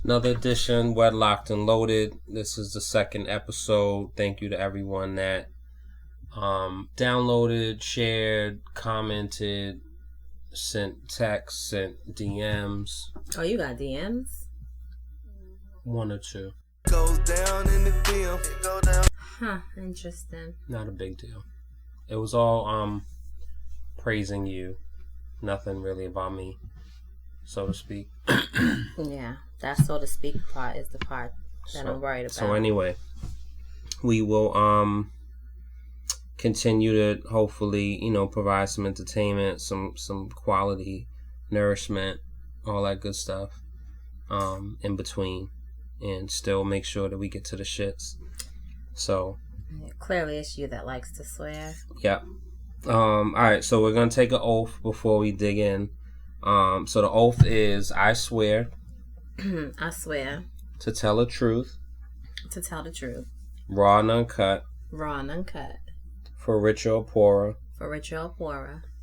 Another edition, Wedlocked and Loaded. This is the second episode. Thank you to everyone that downloaded, shared, commented, sent texts, sent DMs. Oh, you got DMs? One or two. Goes down in the film. Go down. Huh, interesting. Not a big deal. It was all praising you. Nothing really about me, so to speak. Yeah, that so to speak part is the part that I'm worried about. So anyway, we will continue to hopefully, provide some entertainment, some quality nourishment, all that good stuff in between, and still make sure that we get to the shits. So clearly it's you that likes to swear. Yep. All right, so we're gonna take an oath before we dig in. So the oath is: I swear I swear to tell the truth, raw and uncut, for richer or poorer,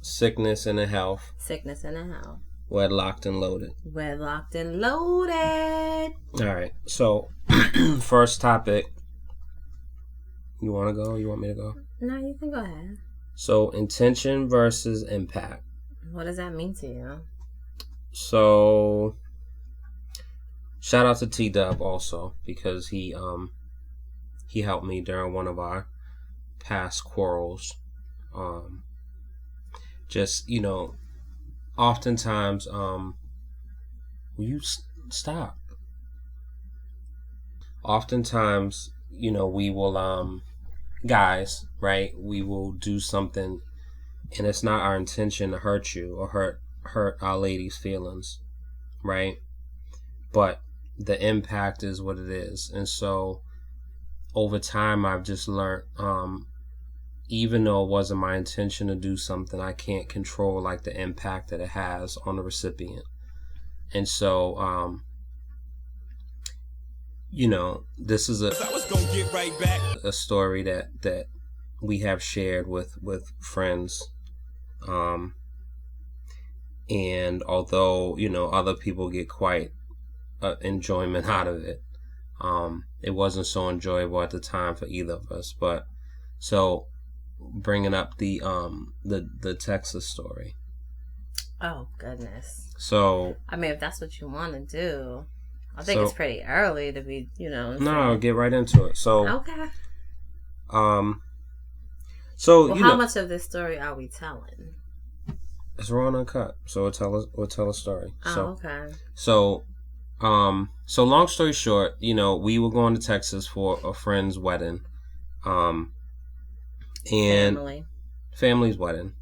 sickness and in health, wedlocked and loaded. All right, so first topic. You want to go? You want me to go? No, you can go ahead. So intention versus impact. What does that mean to you? So shout out to T-Dub also, because he helped me during one of our past quarrels. Just, oftentimes, will you stop? Oftentimes, we will, guys, right? We will do something and it's not our intention to hurt you or hurt our lady's feelings, right? But the impact is what it is. And so over time, I've just learned, even though it wasn't my intention to do something, I can't control like the impact that it has on the recipient. And so, this is a story that we have shared with friends. And although, other people get quite enjoyment out of it, it wasn't so enjoyable at the time for either of us. But so bringing up the Texas story. Oh, goodness. So, I mean, if that's what you want to do, I think it's pretty early to be, No, I'll get right into it. So, okay. So, how much of this story are we telling? It's raw and uncut, so we'll tell a story. Oh, okay. So long story short, we were going to Texas for a friend's wedding, and family's wedding.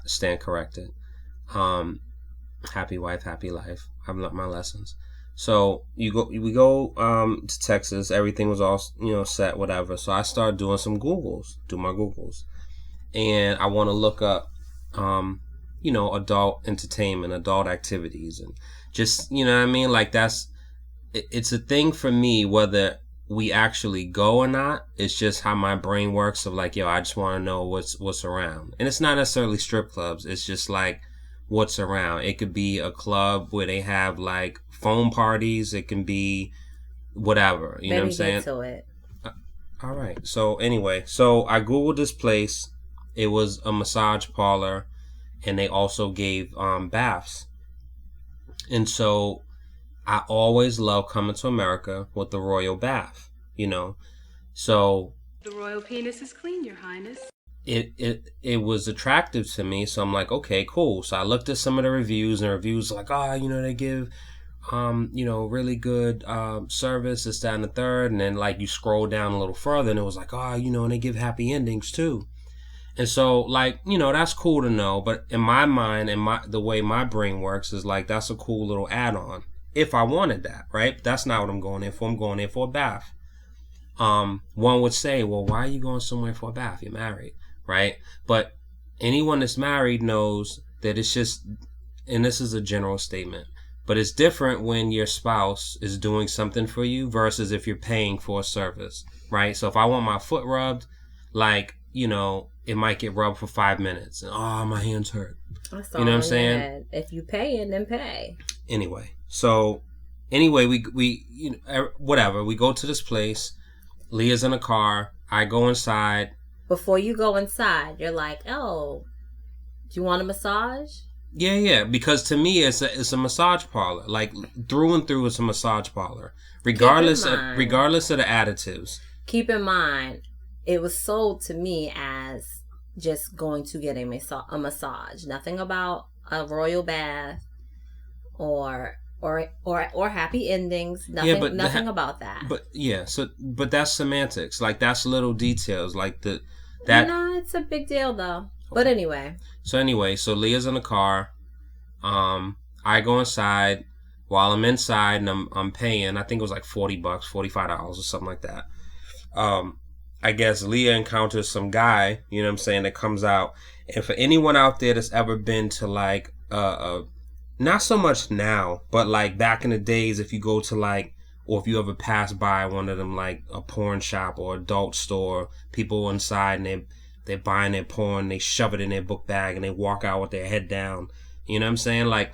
Stand corrected. Happy wife, happy life. I've learned my lessons. So we go to Texas. Everything was all set, whatever. So I started doing my Googles, and I want to look up adult entertainment, adult activities, and just like it's a thing for me whether we actually go or not. It's just how my brain works of like, I just want to know what's around, and it's not necessarily strip clubs. It's just like what's around. It could be a club where they have like foam parties. It can be whatever. You know what I'm saying? Get to it. All right. So anyway, so I Googled this place. It was a massage parlor, and they also gave baths. And so I always love coming to America with the royal bath, So the royal penis is clean, Your Highness. It was attractive to me, so I'm like, okay, cool. So I looked at some of the reviews, and reviews like, they give really good service, this, that, and the third. And then like you scroll down a little further, and it was like, and they give happy endings too. And so, like, that's cool to know. But in my mind and the way my brain works is like, that's a cool little add-on. If I wanted that, right? That's not what I'm going in for. I'm going in for a bath. One would say, well, why are you going somewhere for a bath? You're married, right? But anyone that's married knows that it's just, and this is a general statement, but it's different when your spouse is doing something for you versus if you're paying for a service, right? So if I want my foot rubbed, like, it might get rubbed for 5 minutes. And, my hands hurt. You know what I'm saying? If you pay, then pay. Anyway, so Anyway, we whatever. We go to this place. Leah's in a car. I go inside. Before you go inside, you're like, oh, do you want a massage? Yeah. Because to me, it's a massage parlor. Like through and through, it's a massage parlor. Regardless of the additives. Keep in mind, it was sold to me as just going to get a massage. Nothing about a royal bath or happy endings. Nothing. Nothing about that. But that's semantics. Like that's little details. Like that. No, it's a big deal though. But anyway. So Leah's in the car. I go inside. While I'm inside and I'm paying, I think it was like $40, $45 or something like that. I guess Leah encounters some guy, you know what I'm saying, that comes out. And for anyone out there that's ever been to like, not so much now, but like back in the days, if you go to like, or if you ever pass by one of them, like a porn shop or adult store, people inside and they're buying their porn, they shove it in their book bag and they walk out with their head down. You know what I'm saying? Like,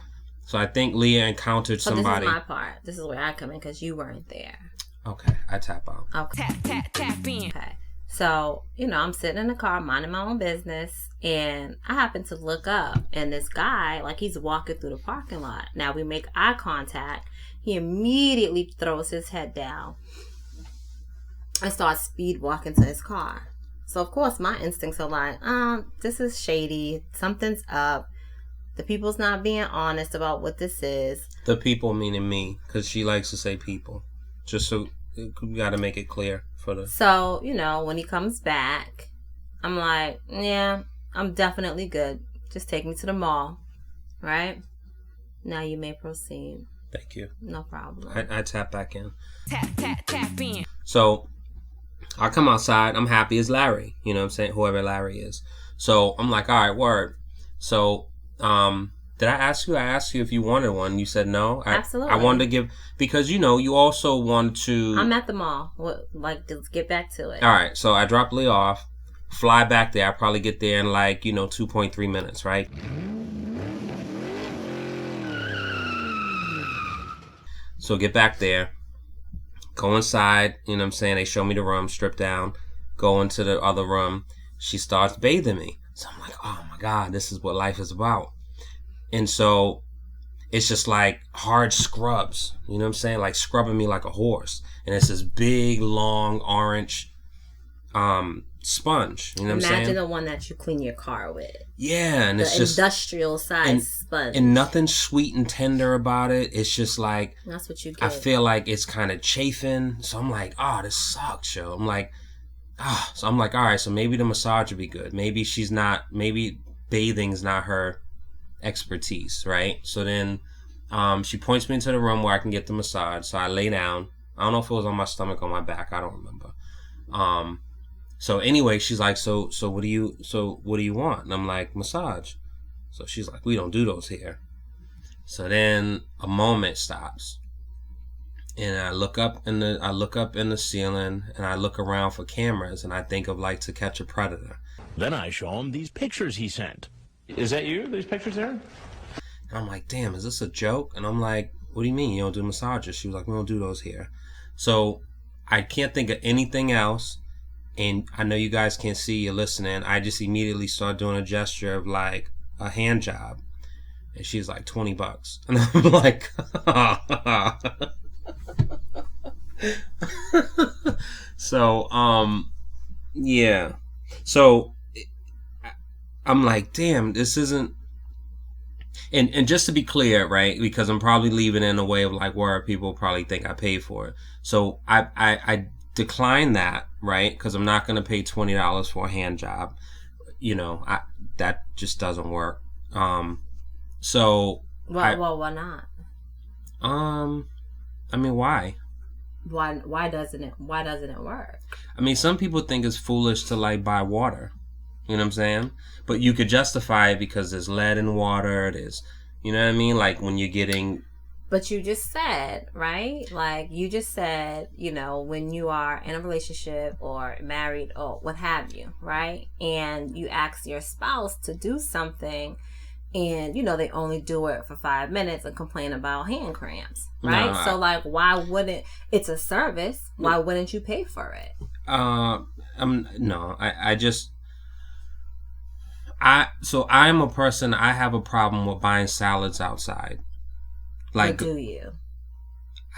so I think Leah encountered somebody. This is my part. This is where I come in because you weren't there. Okay, I tap out. Okay. Tap in. Okay. So, I'm sitting in the car minding my own business and I happen to look up and this guy, like he's walking through the parking lot. Now we make eye contact. He immediately throws his head down and starts speed walking to his car. So, of course, my instincts are like, this is shady. Something's up. The people's not being honest about what this is. The people meaning me, because she likes to say people. Just so we got to make it clear for the. So, when he comes back, I'm like, yeah, I'm definitely good. Just take me to the mall, right? Now you may proceed. Thank you. No problem. I tap back in. Tap in. So I come outside. I'm happy as Larry. You know what I'm saying? Whoever Larry is. So I'm like, all right, word. So. Did I ask you? I asked you if you wanted one. You said no. Absolutely. I wanted to give because you also want to. I'm at the mall. Let's get back to it. All right. So I drop Lee off, fly back there. I probably get there in 2.3 minutes, right? So get back there, go inside. You know what I'm saying? They show me the room, strip down, go into the other room. She starts bathing me. So I'm like, oh my God, this is what life is about. And so it's just like hard scrubs, you know what I'm saying? Like scrubbing me like a horse. And it's this big, long, orange sponge, you know what I'm saying? Imagine the one that you clean your car with. Yeah, and it's just industrial size sponge. And nothing sweet and tender about it. It's just like, that's what you get. I feel like it's kind of chafing. So I'm like, oh, this sucks, yo. I'm like, so I'm like, all right, so maybe the massage would be good. Maybe bathing's not her expertise, right? So then she points me into the room where I can get the massage. So I lay down. I don't know if it was on my stomach or my back. I don't remember. So anyway, she's like, so what do you want? And I'm like, massage. So she's like, we don't do those here. So then a moment stops. And I look up in the ceiling and I look around for cameras and I think of To Catch a Predator. Then I show him these pictures he sent. Is that you? These pictures there? And I'm like, damn, is this a joke? And I'm like, what do you mean you don't do massages? She was like, we don't do those here. So I can't think of anything else. And I know you guys can't see, you're listening. I just immediately start doing a gesture of like a hand job. And she's like, $20. And I'm like, So, yeah. So, I'm like, damn, this isn't... And just to be clear, right, because I'm probably leaving in a way of where people probably think I paid for it. So, I decline that, right, because I'm not going to pay $20 for a hand job. That just doesn't work. So... why not? I mean, why? Why doesn't it work? I mean, some people think it's foolish to buy water. You know what I'm saying? But you could justify it because there's lead in water. There's, you know what I mean? When you're getting... But you just said, right? You just said, when you are in a relationship or married or what have you, right? And you ask your spouse to do something and they only do it for 5 minutes and complain about hand cramps, right? No, So like, why wouldn't it's a service? Why wouldn't you pay for it? No, I'm a person. I have a problem with buying salads outside. Like, Or do you?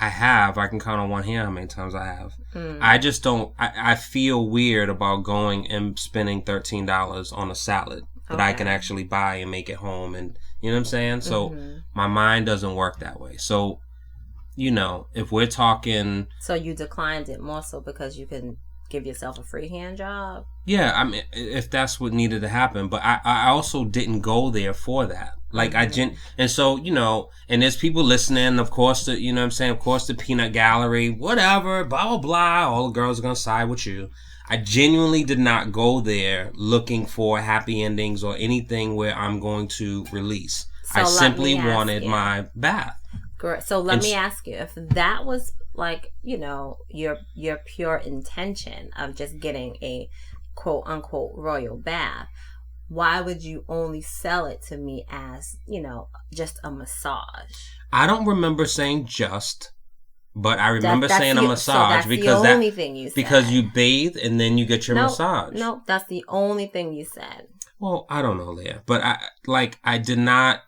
I can count on one hand how many times I have. I just don't. I feel weird about going and spending $13 on a salad that I can actually buy and make at home, and you know what I'm saying. So my mind doesn't work that way. So, if we're talking, So you declined it more so because you can give yourself a free hand job. yeah, I mean, if that's what needed to happen, but I also didn't go there for that. Like and so, and there's people listening, of course, of course, the peanut gallery, whatever, blah, blah, blah, all the girls are going to side with you. I genuinely did not go there looking for happy endings or anything where I'm going to release. So I simply let me ask wanted you. my bath. Correct. So let me ask you, if that was like, your pure intention of just getting a quote unquote royal bath, why would you only sell it to me as, just a massage? I don't remember saying just, but I remember saying a massage so that's because the only thing you said. Because you bathe and then you get your massage. No, that's the only thing you said. Well, I don't know, Leah, but I did not.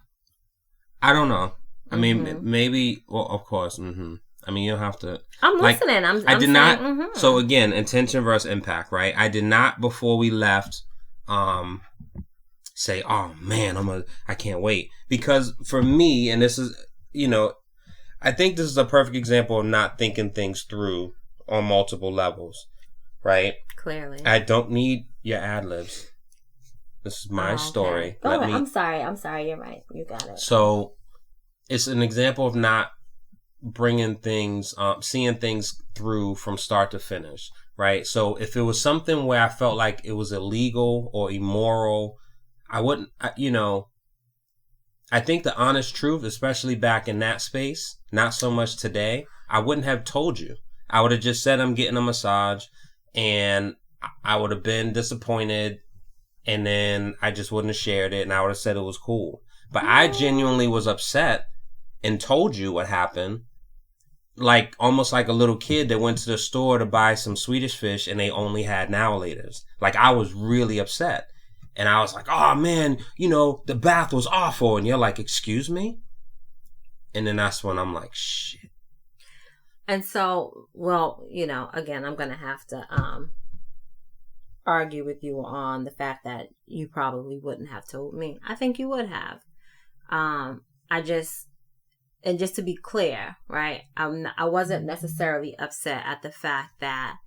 I don't know. I mean, maybe. Well, of course. I mean, you don't have to. I'm listening. I did not. So again, intention versus impact, right? I did not before we left. Say, oh man, I can't wait, because for me, and this is, I think this is a perfect example of not thinking things through on multiple levels, right? Clearly, I don't need your ad libs. This is my story. I'm sorry. You're right. You got it. So it's an example of not bringing things, seeing things through from start to finish, right? So if it was something where I felt like it was illegal or immoral, I wouldn't, I think the honest truth, especially back in that space, not so much today, I wouldn't have told you. I would have just said I'm getting a massage, and I would have been disappointed, and then I just wouldn't have shared it, and I would have said it was cool. But I genuinely was upset and told you what happened, like almost like a little kid that went to the store to buy some Swedish fish and they only had now laters. Like, I was really upset. And I was like, oh man, the bath was awful. And you're like, excuse me? And then that's when I'm like, shit. And so, well, again, I'm going to have to argue with you on the fact that you probably wouldn't have told me. I think you would have. And just to be clear, right? I wasn't necessarily upset at the fact that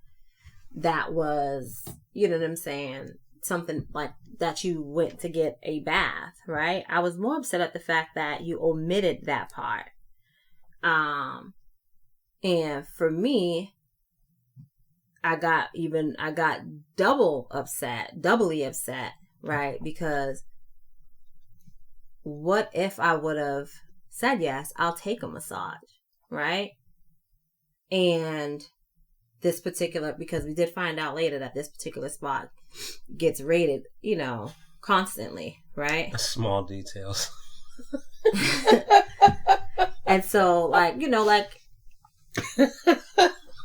was, you know what I'm saying, something like that you went to get a bath, right? I was more upset at the fact that you omitted that part. And for me, I got doubly upset, right? Because what if I would have said, yes, I'll take a massage, right? And this particular, because we did find out later that this particular spot gets rated, constantly, right? Small details. And so,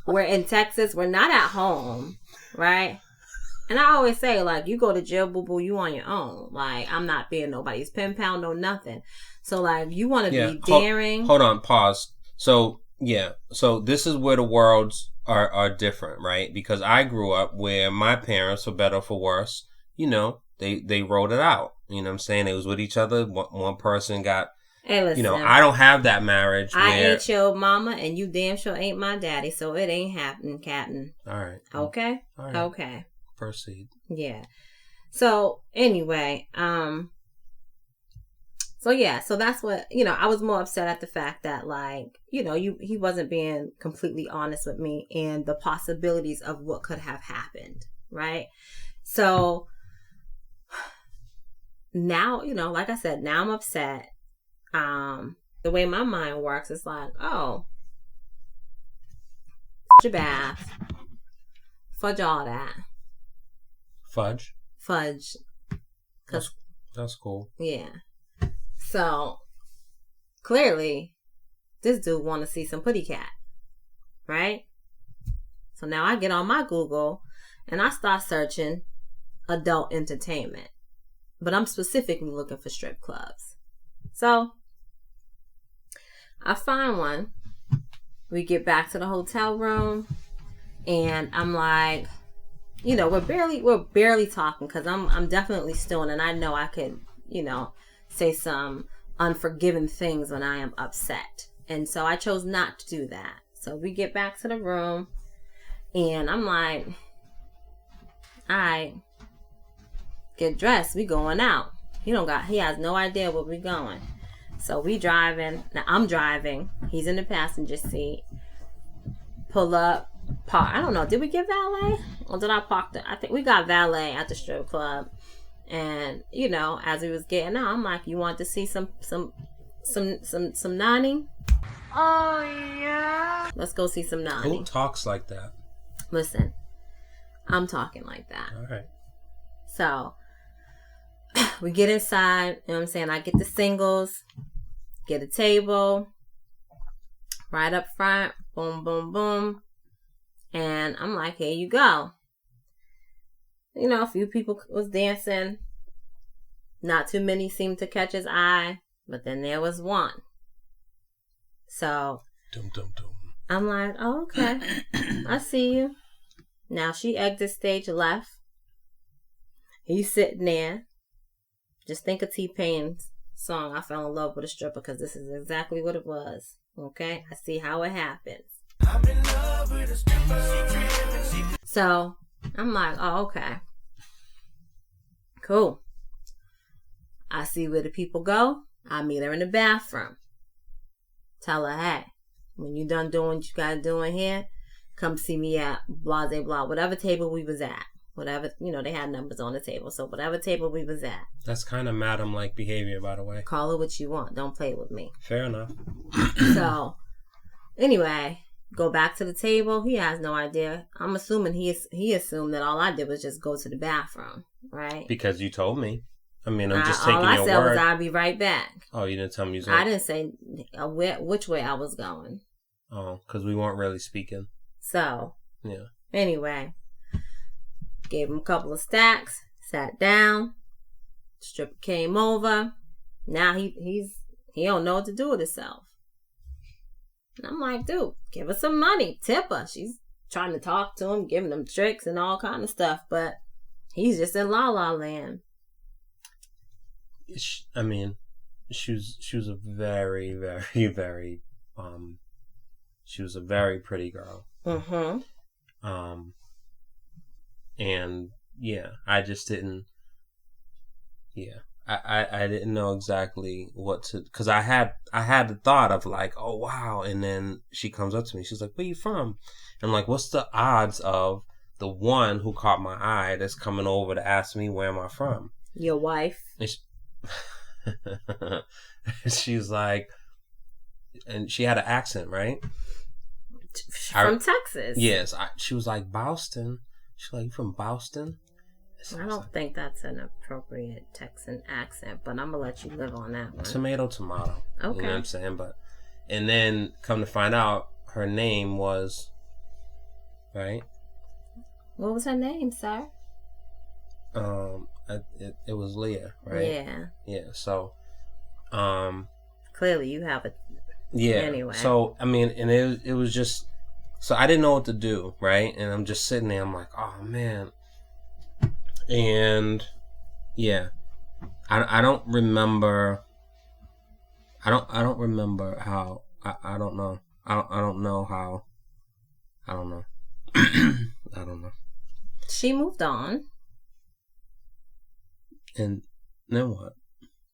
we're in Texas, we're not at home, right? And I always say, you go to jail, boo boo, you on your own. I'm not being nobody's pen pal, no nothing. So, you want to be daring. Hold on, pause. So, yeah. So, this is where the worlds are different, right? Because I grew up where my parents, for better or for worse, they wrote it out. You know what I'm saying? They was with each other. One person got, hey, listen, I don't have that marriage. I ain't your mama, and you damn sure ain't my daddy, so it ain't happening, Captain. All right. Okay? All right. Okay. Proceed. Yeah. So, anyway, so that's what, I was more upset at the fact that, he wasn't being completely honest with me and the possibilities of what could have happened, right? So, now, like I said, now I'm upset. The way my mind works is your bath, fudge all that. Fudge. That's That's cool. Yeah. So clearly, this dude want to see some putty cat, right? So now I get on my Google and I start searching adult entertainment, but I'm specifically looking for strip clubs. So I find one. We get back to the hotel room, and I'm like, you know, we're barely talking because I'm definitely stoned, and I know I could, you know, say some unforgiving things when I am upset, and so I chose not to do that. So we get back to the room, and I'm like, all right, get dressed, we going out. He has no idea where we going. So we driving. Now I'm driving. He's in the passenger seat. Pull up, park. I don't know. Did we get valet? Or did I park I think we got valet at the strip club. And you know, as we was getting out, I'm like, "You want to see some nani? Oh yeah. Let's go see some nani." Who talks like that? Listen, I'm talking like that. All right. So we get inside. You know what I'm saying? I get the singles. Get a table right up front, boom, boom, boom. And I'm like, here you go. You know, a few people was dancing. Not too many seemed to catch his eye, but then there was one. So Dum, dum, dum. I'm like, oh, okay. I see you. Now she exits stage left. He's sitting there. Just think of T-Pain's song, I Fell in Love with a Stripper, because this is exactly what it was. Okay? I see how it happens. I'm in love with a stripper. So I'm like, oh, okay. Cool. I see where the people go. I meet her in the bathroom. Tell her, hey, when you done doing what you gotta do in here, come see me at blah, blah, blah, whatever table we was at. Whatever, you know, they had numbers on the table. So whatever table we was at. That's kind of madam-like behavior, by the way. Call it what you want. Don't play with me. Fair enough. So, anyway, go back to the table. He has no idea. I'm assuming he assumed that all I did was just go to the bathroom, right? Because you told me. I mean, I'm just taking your word. All I said was I'll be right back. Oh, you didn't tell me you was I didn't say which way I was going. Oh, because we weren't really speaking. So, yeah. Anyway. Gave him a couple of stacks, sat down, stripper came over. Now he don't know what to do with himself. And I'm like, dude, give her some money, tip her. She's trying to talk to him, giving him tricks and all kind of stuff, but he's just in la la land. I mean, she was a very, very, very she was a very pretty girl. Mm-hmm. And yeah, I just didn't. Yeah, I didn't know exactly what to, because I had the thought of like, oh wow, and then she comes up to me, she's like, where you from? And I'm like, what's the odds of the one who caught my eye that's coming over to ask me where am I from? Your wife. And she's like, and she had an accent, right? From Texas. Yes, she was like, Boston. She's like, you from Boston? I don't think that's an appropriate Texan accent, but I'm going to let you live on that one. Tomato. Okay. You know what I'm saying? And then come to find out, her name was, right? What was her name, sir? It was Leah, right? Yeah. Yeah, so, clearly you have it. Yeah. Anyway. So, I mean, and it was just, so I didn't know what to do, right? And I'm just sitting there, I'm like, oh man. And yeah, I don't remember. I don't remember how. I don't know. I don't know how. I don't know. I don't know. She moved on. And then what?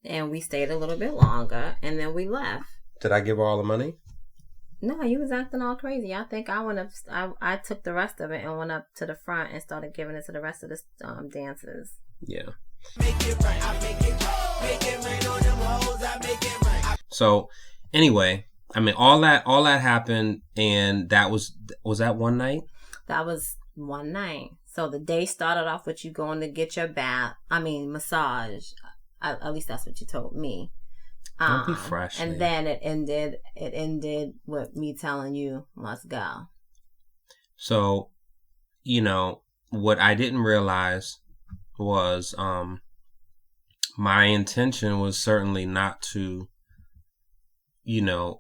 And we stayed a little bit longer, and then we left. Did I give her all the money? No, you was acting all crazy. I think I went up. I took the rest of it and went up to the front and started giving it to the rest of the dancers. Yeah. Make it right, I make it right. Make it rain on them hoes, I make it right. So, anyway, I mean, all that happened, and that was that one night? That was one night. So the day started off with you going to get your massage. At least that's what you told me. Don't be fresh. And then it ended with me telling you, let's go. So, what I didn't realize was my intention was certainly not to,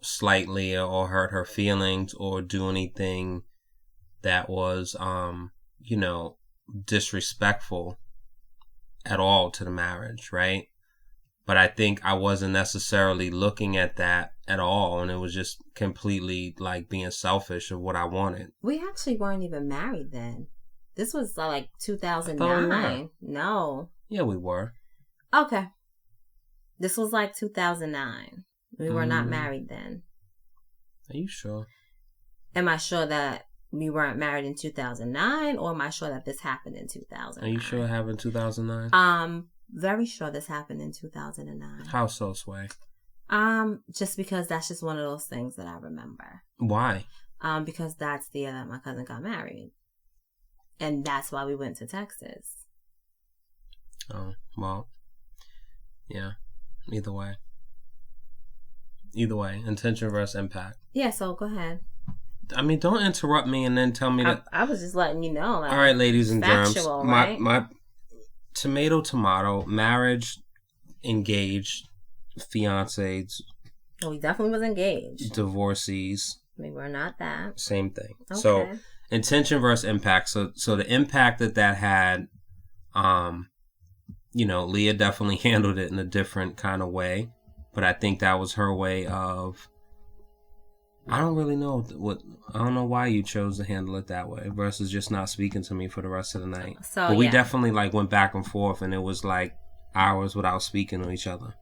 slight Leah or hurt her feelings or do anything that was, disrespectful at all to the marriage, right? But I think I wasn't necessarily looking at that at all, and it was just completely like being selfish of what I wanted. We actually weren't even married then. This was like 2009. I thought we were. No. Yeah, we were. Okay. This was like 2009. We were not married then. Are you sure? Am I sure that we weren't married in 2009, or am I sure that this happened in 2009? Are you sure it happened in 2009? Very sure this happened in 2009. How so, Sway? Just because that's just one of those things that I remember. Why? Because that's the year that my cousin got married. And that's why we went to Texas. Oh, well. Yeah. Either way. Intention versus impact. Yeah, so go ahead. I mean, don't interrupt me and then tell me that. I was just letting you know. Like, all right, ladies and germs. Right? My tomato, marriage, engaged, fiancés. Oh, he definitely was engaged. Divorcees. We were not that. Same thing. Okay. So, intention versus impact. So the impact that had, Leah definitely handled it in a different kind of way. But I think that was her way of, I don't really know I don't know why you chose to handle it that way versus just not speaking to me for the rest of the night. So, but we definitely went back and forth, and it was like hours without speaking to each other.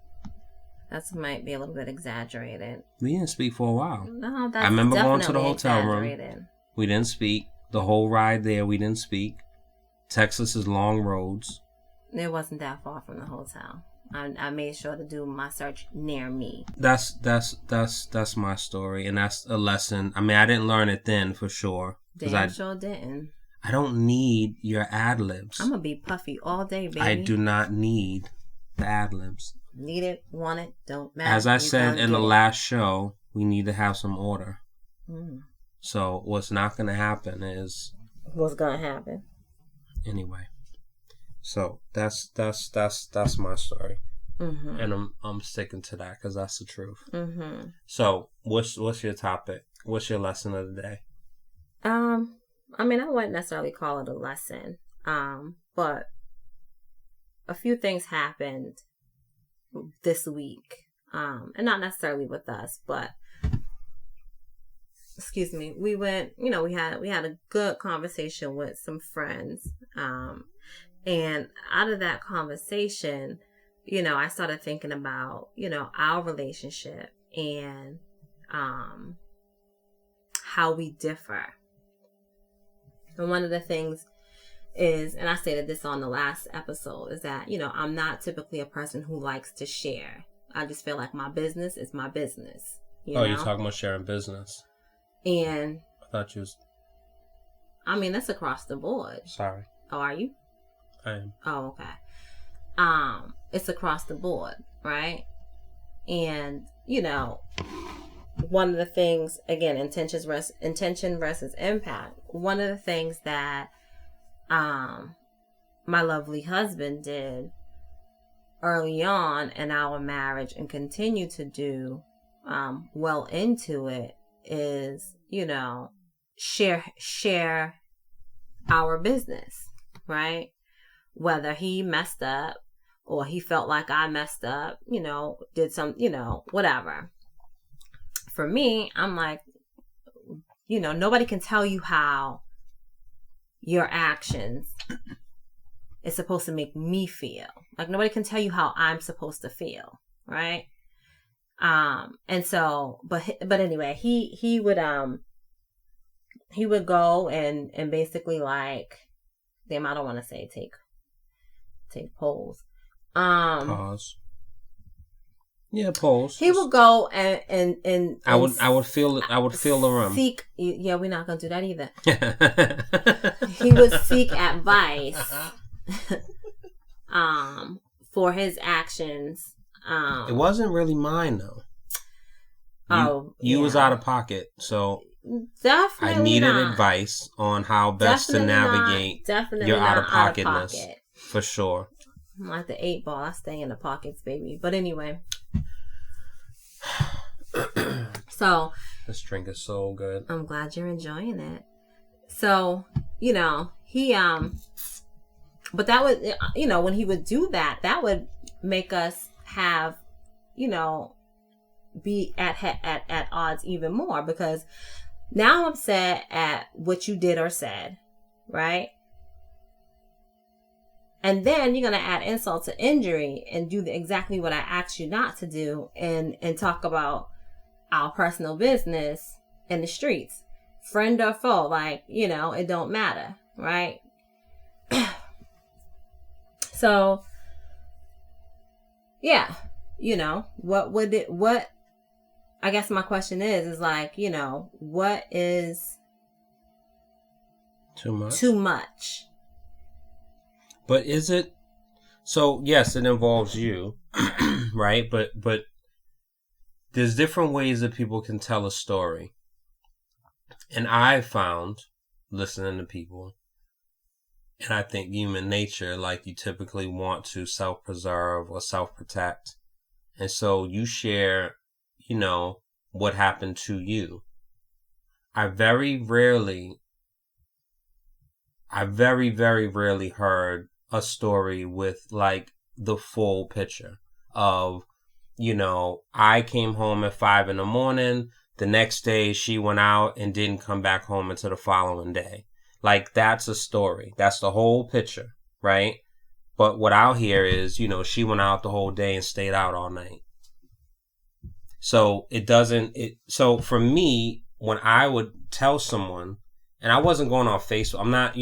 That might be a little bit exaggerated. We didn't speak for a while. No, that's I remember going to the hotel room. We didn't speak. The whole ride there, we didn't speak. Texas is long roads. It wasn't that far from the hotel. I made sure to do my search near me. That's my story, and that's a lesson. I mean, I didn't learn it then for sure. Damn sure didn't. I don't need your ad libs. I'm gonna be puffy all day, baby. I do not need the ad libs. Need it, want it, don't matter. As I said in the last show, we need to have some order. So what's not going to happen is what's going to happen anyway. So that's my story, and I'm sticking to that because that's the truth. So what's your topic? What's your lesson of the day? I mean, I wouldn't necessarily call it a lesson, but a few things happened this week, and not necessarily with us, but excuse me, we went, we had a good conversation with some friends, and out of that conversation, I started thinking about, our relationship and how we differ. And one of the things is, and I stated this on the last episode, is that, I'm not typically a person who likes to share. I just feel like my business is my business. You're talking about sharing business. And I thought you was... I mean, that's across the board. Sorry. Oh, are you? I am. Oh, okay. It's across the board, right? And, one of the things, again, intention versus impact. One of the things that my lovely husband did early on in our marriage and continue to do well into it is, share our business, right? Whether he messed up or he felt like I messed up, did some, whatever. For me, I'm like, nobody can tell you how your actions is supposed to make me feel. Like, nobody can tell you how I'm supposed to feel, right? And so, but anyway, he would go and basically, like, damn, I don't want to say take polls. Pause. Yeah, polls. He would go and I would feel the room. Seek. Yeah, we're not gonna do that either. He would seek advice, for his actions, It wasn't really mine though. You was out of pocket, so definitely I needed not. advice on how best Definitely to navigate your out of pocketness. For sure. I'm like the 8 ball. I stay in the pockets, baby. But anyway. So this drink is so good. I'm glad you're enjoying it. So, he but that would, when he would do that, that would make us have, be at odds even more, because now I'm upset at what you did or said, right? And then you're going to add insult to injury and do exactly what I asked you not to do, and talk about our personal business in the streets, friend or foe, like, it don't matter, right? So, yeah, what I guess my question is like, what is too much? But is it? So yes, it involves you, right? But there's different ways that people can tell a story. And I found, listening to people, and I think human nature, like, you typically want to self-preserve or self-protect. And so you share, what happened to you. I very, very, very rarely heard a story with, like, the full picture of, I came home at 5 a.m. The next day she went out and didn't come back home until the following day. Like, that's a story. That's the whole picture, right? But what I'll hear is, she went out the whole day and stayed out all night. So so for me, when I would tell someone, and I wasn't going on Facebook, I'm not,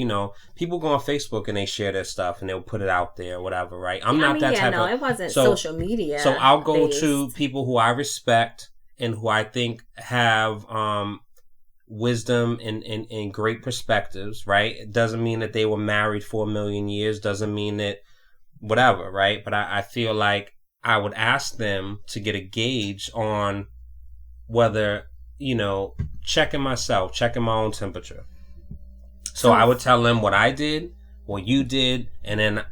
people go on Facebook and they share their stuff and they'll put it out there or whatever, right? I'm not that type of... it wasn't social media. So I'll go to people who I respect and who I think have wisdom and great perspectives, right? It doesn't mean that they were married for 1 million years, doesn't mean that whatever, right? But I feel like I would ask them to get a gauge on whether, checking myself, checking my own temperature. So I would tell them what I did, what you did, and then,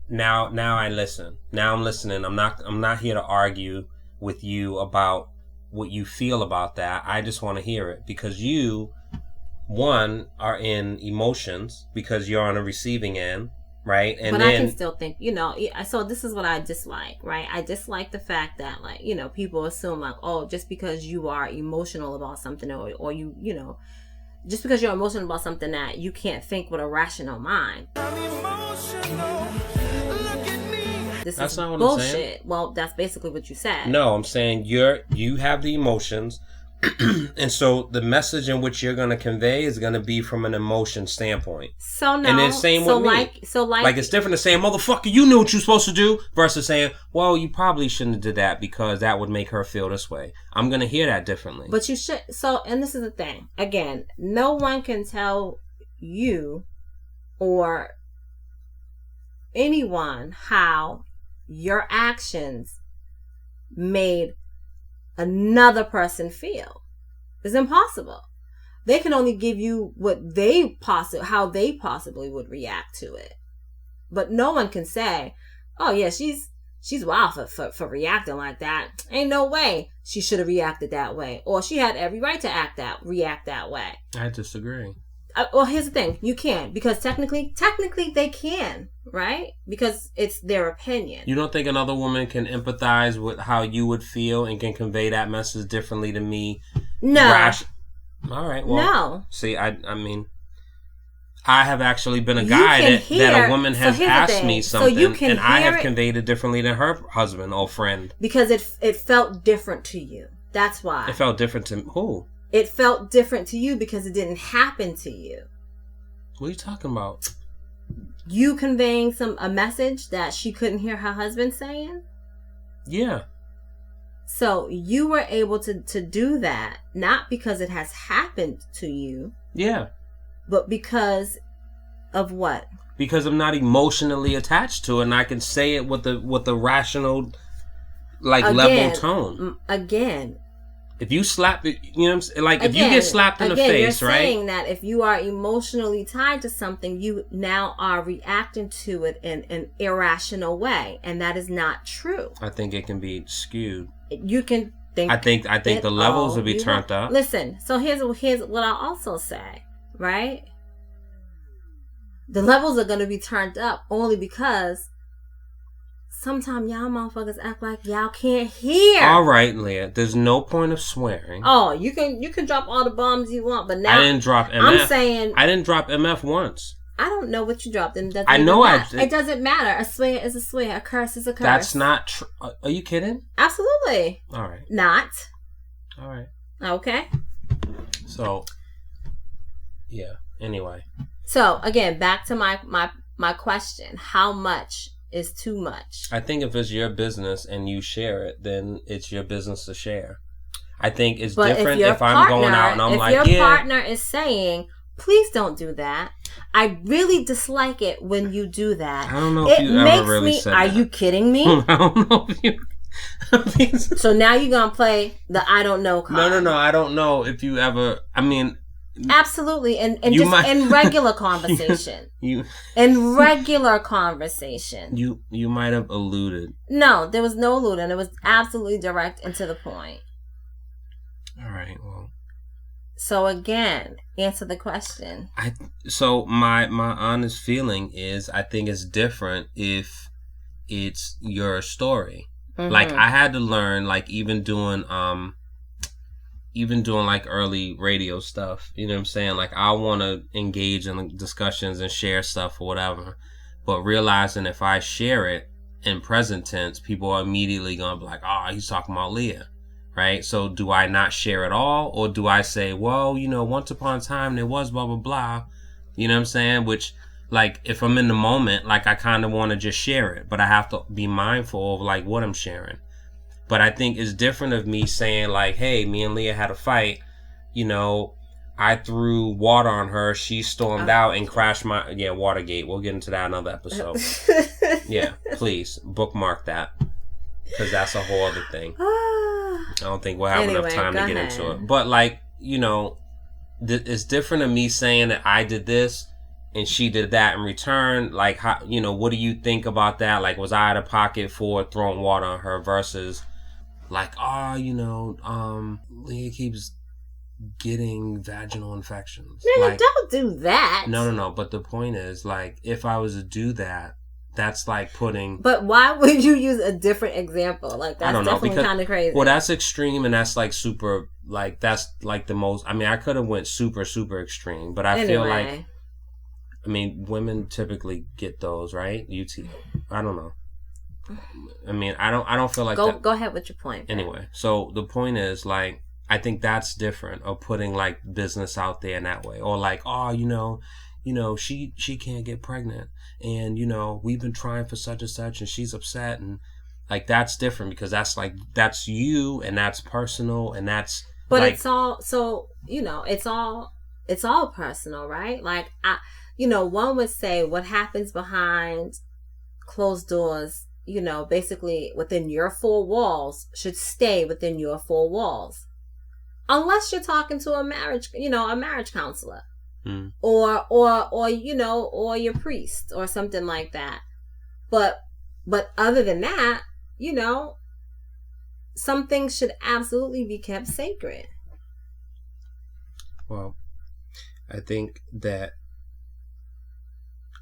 now I listen. Now I'm listening. I'm not here to argue with you about what you feel about that. I just want to hear it, because you, one, are in emotions because you're on the receiving end, right? And but then, I can still think, so this is what I dislike, right? I dislike the fact that, like, people assume, like, oh, just because you are emotional about something, or you, just because you're emotional about something, that you can't think with a rational mind. That's not what bullshit. I'm saying. Well, that's basically what you said. No, I'm saying you have the emotions, and so the message in which you're going to convey is going to be from an emotion standpoint. So no, and then same with me. Like it's different to saying, "Motherfucker, you knew what you're supposed to do," versus saying, "Well, you probably shouldn't have did that because that would make her feel this way." I'm going to hear that differently. But you should. So, and this is the thing. Again, no one can tell you or anyone how your actions made another person feel. It's impossible. They can only give you how they possibly would react to it. But no one can say, "Oh yeah, she's wild for reacting like that. Ain't no way she should have reacted that way, or she had every right to react that way." I disagree. Well, here's the thing. You can, because technically they can, right? Because it's their opinion. You don't think another woman can empathize with how you would feel and can convey that message differently to me? No. All right. Well, no. See, I mean, I have actually been a guy that a woman has asked me something, and I have conveyed it differently than her husband or friend. Because it felt different to you. That's why. It felt different to who? It felt different to you because it didn't happen to you. What are you talking about? You conveying a message that she couldn't hear her husband saying? Yeah. So you were able to do that, not because it has happened to you. Yeah. But because of what? Because I'm not emotionally attached to it, and I can say it with the rational like level tone. Again, if you slap it, you know what I'm saying? Like if you get slapped in the face, you're right? saying that if you are emotionally tied to something, you now are reacting to it in an irrational way, and that is not true. I think it can be skewed. You can think. I think the levels will be turned up. Listen, so here's what I'll also say, right? The levels are going to be turned up only because sometimes y'all motherfuckers act like y'all can't hear. All right, Leah. There's no point of swearing. Oh, you can drop all the bombs you want, but now I didn't drop MF. I'm saying I didn't drop MF once. I don't know what you dropped, and it doesn't matter. A swear is a swear. A curse is a curse. That's not true. Are you kidding? Absolutely. All right. Not. All right. Okay. So, yeah. Anyway. So again, back to my question: how much is too much? I think if it's your business and you share it, then it's your business to share. I think it's different if I'm going out and I'm like, if your partner is saying, please don't do that. I really dislike it when you do that. I don't know if you ever really said that. Are you kidding me? I don't know if you... So now you're going to play the I don't know card. No. I don't know if you ever... I mean... Absolutely. And just in regular conversation. In regular conversation. You might have alluded. No, there was no alluding. It was absolutely direct and to the point. All right, well... So again, answer the question. So my honest feeling is I think it's different if it's your story. Mm-hmm. Like I had to learn, like even doing like early radio stuff, you know what I'm saying? Like I want to engage in discussions and share stuff or whatever, but realizing if I share it in present tense, people are immediately going to be like, oh, he's talking about Leah. Right? So do I not share it all? Or do I say, well, you know, once upon a time there was blah, blah, blah. You know what I'm saying? Which, like, if I'm in the moment, like, I kind of want to just share it. But I have to be mindful of, like, what I'm sharing. But I think it's different of me saying, like, hey, me and Leah had a fight. You know, I threw water on her. She stormed out and crashed my... Yeah, Watergate. We'll get into that another episode. Yeah, please. Bookmark that. Because that's a whole other thing. I don't think we'll have enough time to get into it. But, like, you know, it's different than me saying that I did this and she did that in return. Like, how, you know, what do you think about that? Like, was I out of pocket for throwing water on her versus, like, oh, you know, Leah keeps getting vaginal infections. No, like, don't do that. No. But the point is, like, if I was to do that, that's like putting... But why would you use a different example? Like, that's definitely kind of crazy. Well, that's extreme and that's like super... Like, that's like the most... I mean, I could have went super, super extreme. But I feel like... I mean, women typically get those, right? I don't know. I mean, I don't feel like that... Go ahead with your point. Anyway, so the point is, like, I think that's different of putting, like, business out there in that way. Or like, oh, you know, she can't get pregnant. And, you know, we've been trying for such and such and she's upset. And, like, that's different because that's you and that's personal and that's... But like, it's all... So, you know, it's all personal, right? Like, one would say what happens behind closed doors, you know, basically within your four walls should stay within your four walls. Unless you're talking to a marriage counselor. Or your priest or something like that. But other than that, you know, some things should absolutely be kept sacred. Well, I think that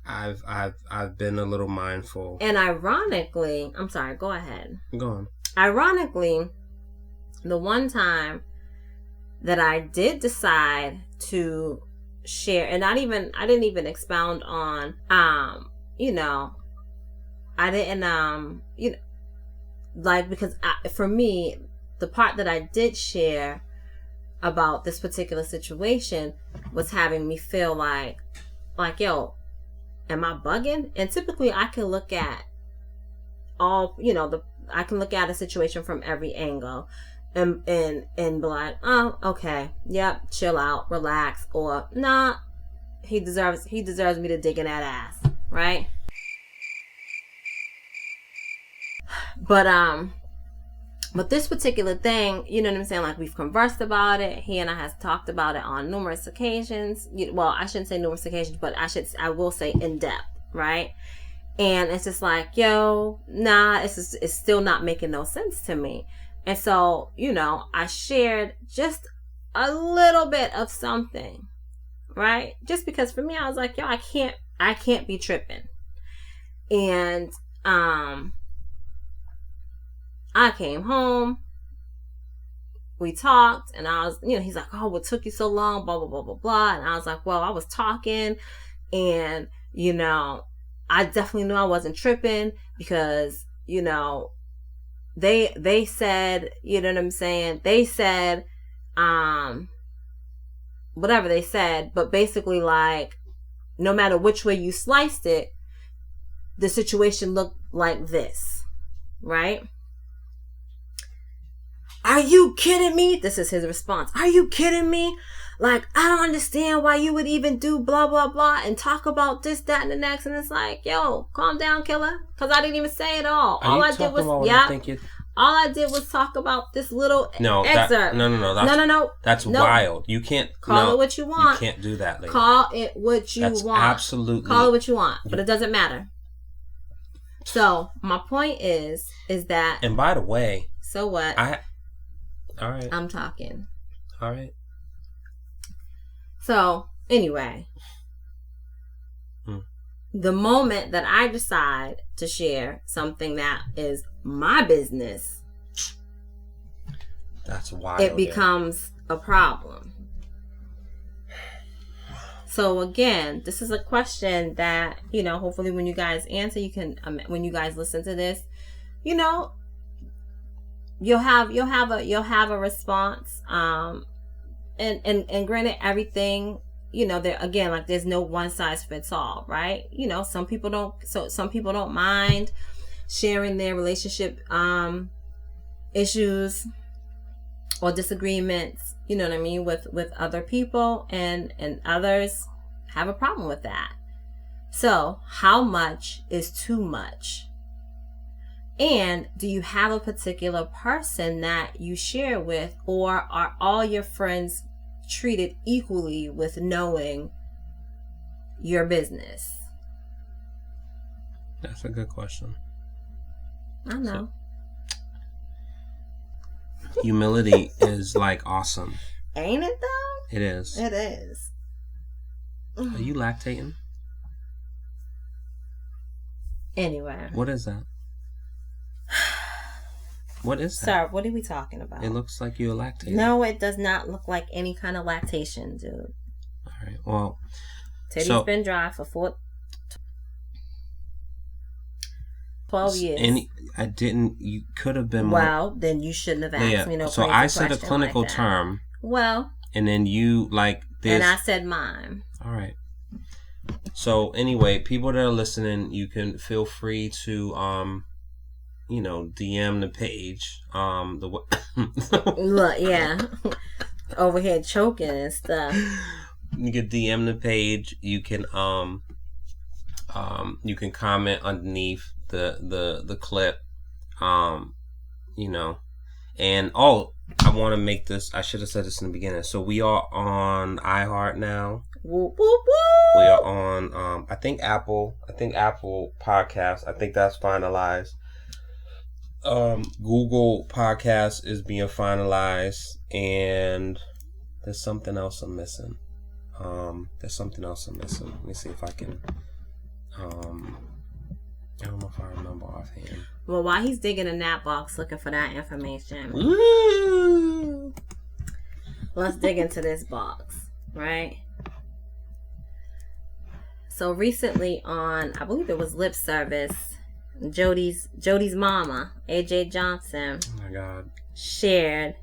I've been a little mindful. And ironically, I'm sorry, go ahead. Go on. Ironically, the one time that I did decide to share, and I didn't even expound on, because for me, the part that I did share about this particular situation was having me feel like, yo, am I bugging? And typically I can look at I can look at a situation from every angle. And be like, oh, okay, yep, chill out, relax, or nah, he deserves me to dig in that ass, right? But But this particular thing, you know what I'm saying? Like, we've conversed about it. He and I has talked about it on numerous occasions. Well, I shouldn't say numerous occasions, but I will say in depth, right? And it's just like, yo, nah, it's still not making no sense to me. And so, you know, I shared just a little bit of something, right? Just because for me, I was like, yo, I can't be tripping. And, I came home, we talked, and I was, you know, he's like, oh, what took you so long, blah, blah, blah, blah, blah. And I was like, well, I was talking, and, you know, I definitely knew I wasn't tripping because, you know, they said, you know what I'm saying? They said, whatever they said, but basically, like, no matter which way you sliced it, the situation looked like this, right? Are you kidding me? This is his response. Are you kidding me? Like, I don't understand why you would even do blah, blah, blah and talk about this, that, and the next. And it's like, yo, calm down, killer. Because I didn't even say it all. All I did was, all I did was talk about this little excerpt. No. That's wild. You can't. Call it what you want. You can't do that, lady. Call it what you want. Absolutely. Call it what you want. But it doesn't matter. So, my point is that. And by the way. So what? All right. I'm talking. All right. So, anyway, the moment that I decide to share something that is my business, that's wild. It becomes a problem. So, again, this is a question that, you know, hopefully when you guys answer, you can, when you guys listen to this, you know, you'll have a response. And granted, everything, you know, there again, like, there's no one size fits all, right? You know, some people don't mind sharing their relationship issues or disagreements, you know what I mean, with other people, and others have a problem with that. So, how much is too much? And do you have a particular person that you share with, or are all your friends treated equally with knowing your business? That's a good question. I know. So, humility is like awesome. Ain't it though? It is. It is. Are you lactating? Anyway. What is that? What is that? Sir, what are we talking about? It looks like you're lactating. No, it does not look like any kind of lactation, dude. All right. Well, Teddy's been dry for 12 years. You could have been more. Well, then you shouldn't have asked me no So I said a clinical term. Well. And then you, like, this. And I said mine. All right. So anyway, people that are listening, you can feel free to, you know, DM the page. Look, yeah. Over here choking and stuff. You can DM the page. You can comment underneath the clip. You know. And I want to make this, I should have said this in the beginning. So we are on iHeart now. Whoop, whoop, whoop. We are on I think Apple Podcasts. I think that's finalized. Google Podcast is being finalized, and there's something else I'm missing. Let me see if I can. I don't know if I remember offhand. Well, while he's digging in that box looking for that information, Woo! Let's dig into this box, right? So recently on, I believe it was Lip Service, Jody's mama, AJ Johnson. Oh my God. Shared.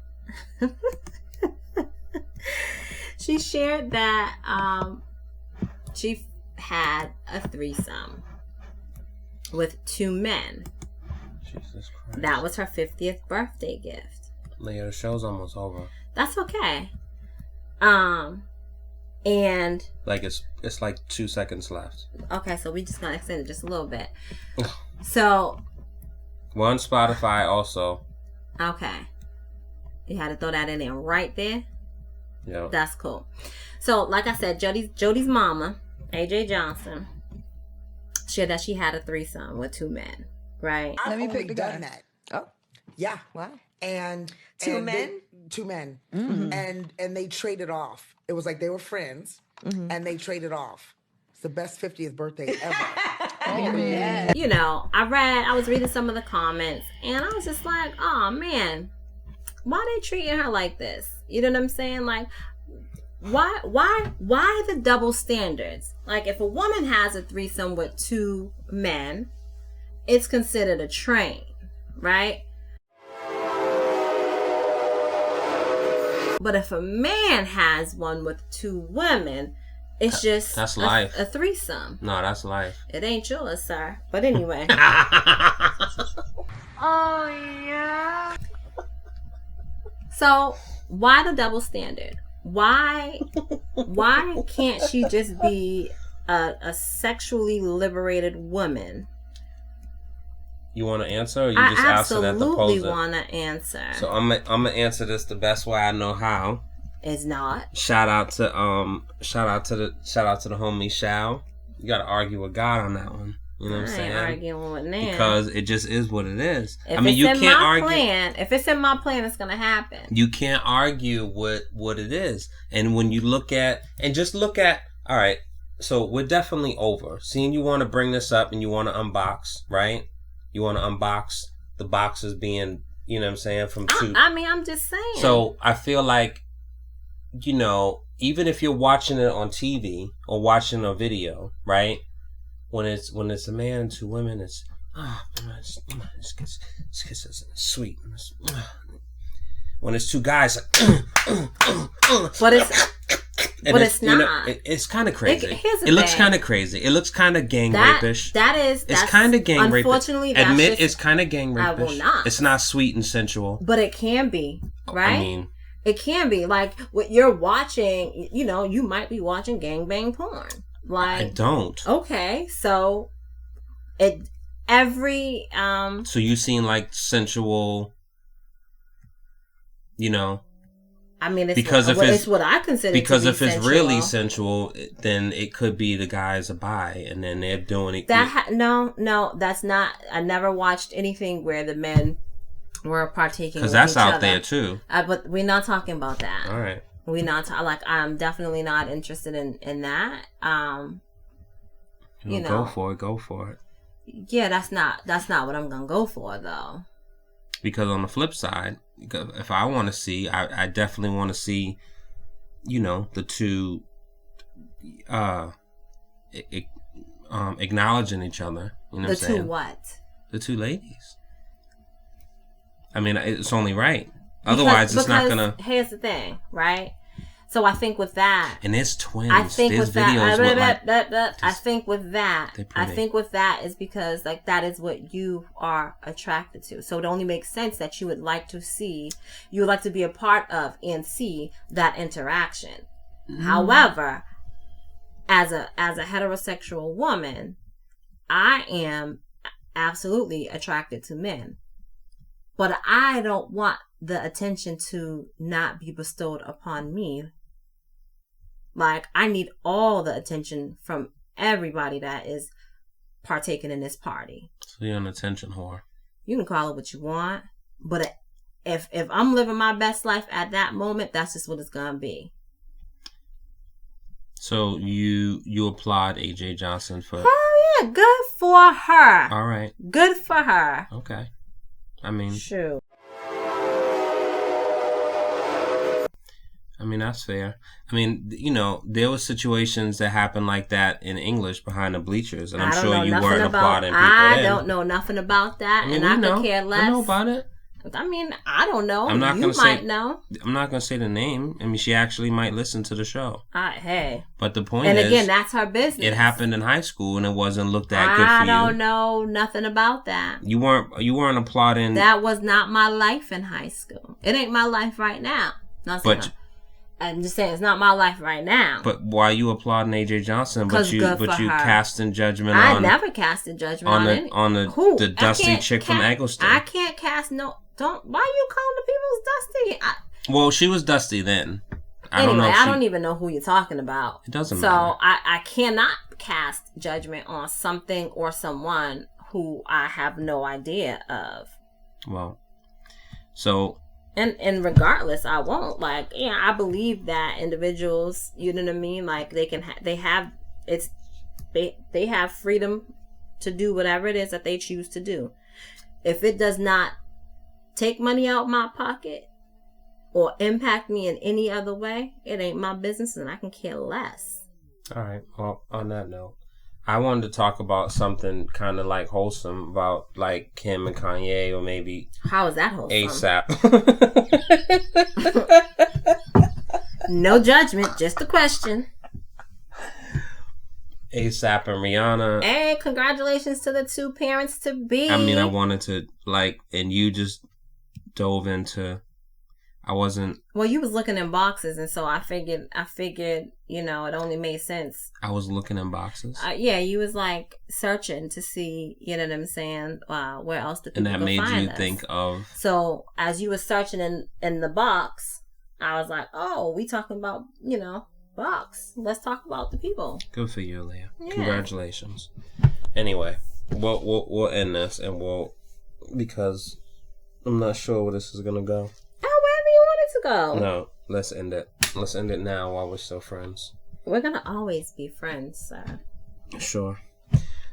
She shared that she had a threesome with 2 men. Jesus Christ. That was her 50th birthday gift. Leah, the show's almost over. That's okay. And like it's like 2 seconds left. Okay, so we just gonna extend it just a little bit. So we're on Spotify also. Okay. You had to throw that in there right there. Yeah. That's cool. So, like I said, Jody's mama, AJ Johnson, shared that she had a threesome with 2 men, right? Let me pick the guy. done that. Oh, Yeah. wow. And Two and men? Two men. Mm-hmm. And they traded off. It was like they were friends and they traded off. It's the best 50th birthday ever. You know, I was reading some of the comments, and I was just like, oh man, why they treating her like this? You know what I'm saying? Like, why the double standards? Like, if a woman has a threesome with 2 men, it's considered a train, right? But if a man has one with 2 women, it's just that's life. A threesome. No, that's life. It ain't yours, sir. But anyway. Oh, yeah. So why the double standard? Why can't she just be a sexually liberated woman? You want to answer, or you I just answer that the absolutely poser? want to answer. So I'm gonna answer this the best way I know how. It's not. Shout out to the homie Shao. You gotta argue with God on that one. You know what I'm I saying? ain't arguing with Nan. Because it just is what it is. If I mean, it's you in can't my argue. plan, if it's in my plan, it's gonna happen. You can't argue with what it is. And when you look at, all right, so we're definitely over. Seeing you want to bring this up and you want to unbox, right? You want to unbox the boxes being, you know what I'm saying, from 2. I mean, I'm just saying. So I feel like, you know, even if you're watching it on TV or watching a video, right? When it's a man and 2 women, it's sweet. When it's 2 guys, but it's not. You know, it's kind of crazy. It looks kind of crazy. It looks kind of gang rapish. It's kind of gang rapish. Unfortunately, admit it's kind of gang rapish. I will not. It's not sweet and sensual. But it can be, right? I mean, it can be. Like, what you're watching, you know, you might be watching gangbang porn. Like, I don't. Okay, so So you seen like sensual, you know? I mean, it's it's what I consider. Because to be if it's sensual. really sensual, then it could be the guys a bi, and then they're doing it. No, that's not. I never watched anything where the men were partaking. Because that's out there too. But we're not talking about that. All right. We're not I'm definitely not interested in that. You know, go for it. Yeah, that's not what I'm gonna go for though. Because on the flip side, if I want to see, I definitely want to see, you know, the 2 acknowledging each other. You know what I'm saying? The 2 what? The 2 ladies. I mean, it's only right. Otherwise, it's not gonna. Here's the thing, right? So I think with that, and there's twins. I think there's with that, I think with that is because like that is what you are attracted to. So it only makes sense that you would like to be a part of and see that interaction. However, as a heterosexual woman, I am absolutely attracted to men, but I don't want the attention to not be bestowed upon me. Like, I need all the attention from everybody that is partaking in this party. So you're an attention whore. You can call it what you want, but if I'm living my best life at that moment, that's just what it's gonna be. So you applaud AJ Johnson for? Hell yeah, good for her. All right. Good for her. Okay. I mean, shoot. I mean, that's fair. I mean, you know, there were situations that happened like that in English behind the bleachers, and I'm sure you weren't applauding people. I don't know nothing about that, and I could care less. I know about it. I mean, I don't know. I'm not you might know. I'm not going to say the name. I mean, she actually might listen to the show. Hey. But the point is... And again, that's her business. It happened in high school, and it wasn't looked that good for you. I don't know nothing about that. You weren't applauding... That was not my life in high school. It ain't my life right now. I'm just saying, it's not my life right now. But why are you applauding AJ Johnson? But you casting judgment I on... never casted judgment on the dusty chick from Eggleston. I can't cast no... Why are you calling the people's dusty? Well, she was dusty then. I don't even know who you're talking about. It doesn't matter. matter. So I cannot cast judgment on something or someone who I have no idea of. Well, so... And regardless, I won't. Like, yeah, I believe that individuals, you know what I mean? Like, they have freedom to do whatever it is that they choose to do. If it does not take money out of my pocket or impact me in any other way, it ain't my business and I can care less. All right. Well, on that note, I wanted to talk about something kind of like wholesome about like Kim and Kanye, or maybe how is that wholesome? ASAP. No judgment, just a question. ASAP and Rihanna. Hey, congratulations to the two parents to be. I mean, I wanted to and you just dove into. I wasn't. Well, you was looking in boxes, and so I figured, it only made sense. I was looking in boxes. Yeah, you was like searching to see, you know what I'm saying, where else the people could find us. And that made you think of. So as you were searching in the box, I was like, oh, we talking about, box. Let's talk about the people. Good for you, Leah. Yeah. Congratulations. Anyway, we'll end this, and because I'm not sure where this is gonna go. Go. No, let's end it. Let's end it now while we're still friends. We're gonna always be friends, sir. Sure.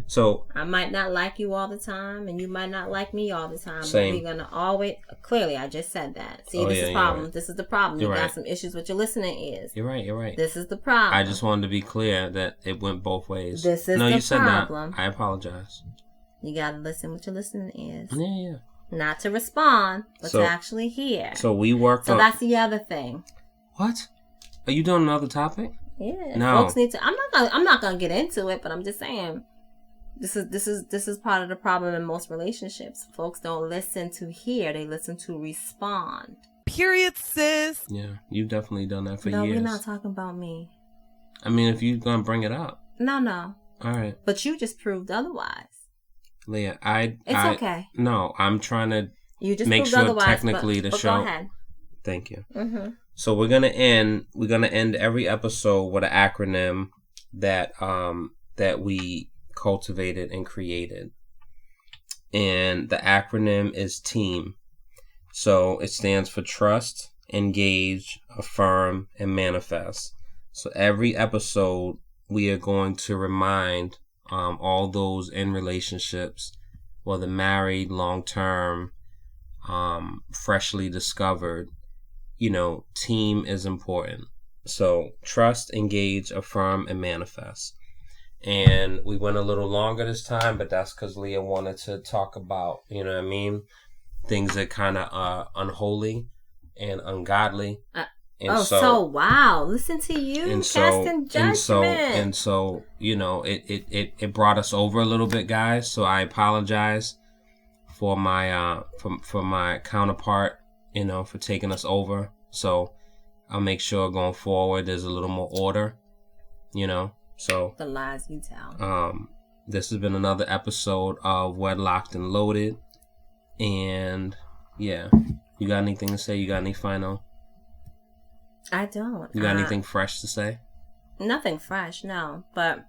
So I might not like you all the time, and you might not like me all the time. Same. But we're gonna always. Clearly, I just said that. See, this is problem. Right. This is the problem. You're you right. got some issues with your listening ears. You're right. This is the problem. I just wanted to be clear that it went both ways. This is no, the you said problem. that. I apologize. You gotta listen with your listening ears. Yeah. Not to respond, but to actually hear. So we worked. So that's the other thing. What? Are you doing another topic? Yeah. No. Folks need to. I'm not gonna get into it, but I'm just saying. This is part of the problem in most relationships. Folks don't listen to hear; they listen to respond. Period, sis. Yeah, you've definitely done that for years. No, we're not talking about me. I mean, if you're gonna bring it up. No. All right. But you just proved otherwise. Leah, It's okay. No, I'm trying to you just make sure technically but the show. Go ahead. Thank you. Mm-hmm. So we're gonna end every episode with an acronym that we cultivated and created, and the acronym is TEAM. So it stands for trust, engage, affirm, and manifest. So every episode we are going to remind all those in relationships, whether married, long-term, freshly discovered, team is important. So trust, engage, affirm, and manifest. And we went a little longer this time, but that's because Leah wanted to talk about, things that kind of are unholy and ungodly. Wow! Listen to you casting judgment. So it brought us over a little bit, guys. So I apologize for my for my counterpart, for taking us over. So I'll make sure going forward there's a little more order, So the lies you tell. This has been another episode of WEDLocked and Loaded, and yeah, you got anything to say? You got any final? I don't. You got anything fresh to say? Nothing fresh, no. But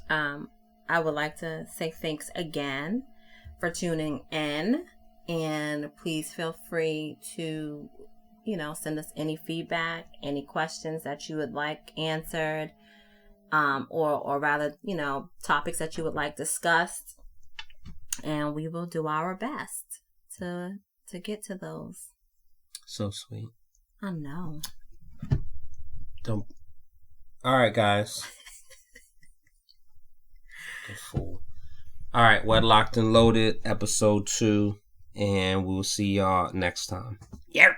I would like to say thanks again for tuning in. And please feel free to, send us any feedback, any questions that you would like answered, or rather, topics that you would like discussed. And we will do our best to get to those. So sweet. I know. All right, guys. Good fool. All right, WEDLocked and Loaded, episode 2, and we'll see y'all next time. Yeah.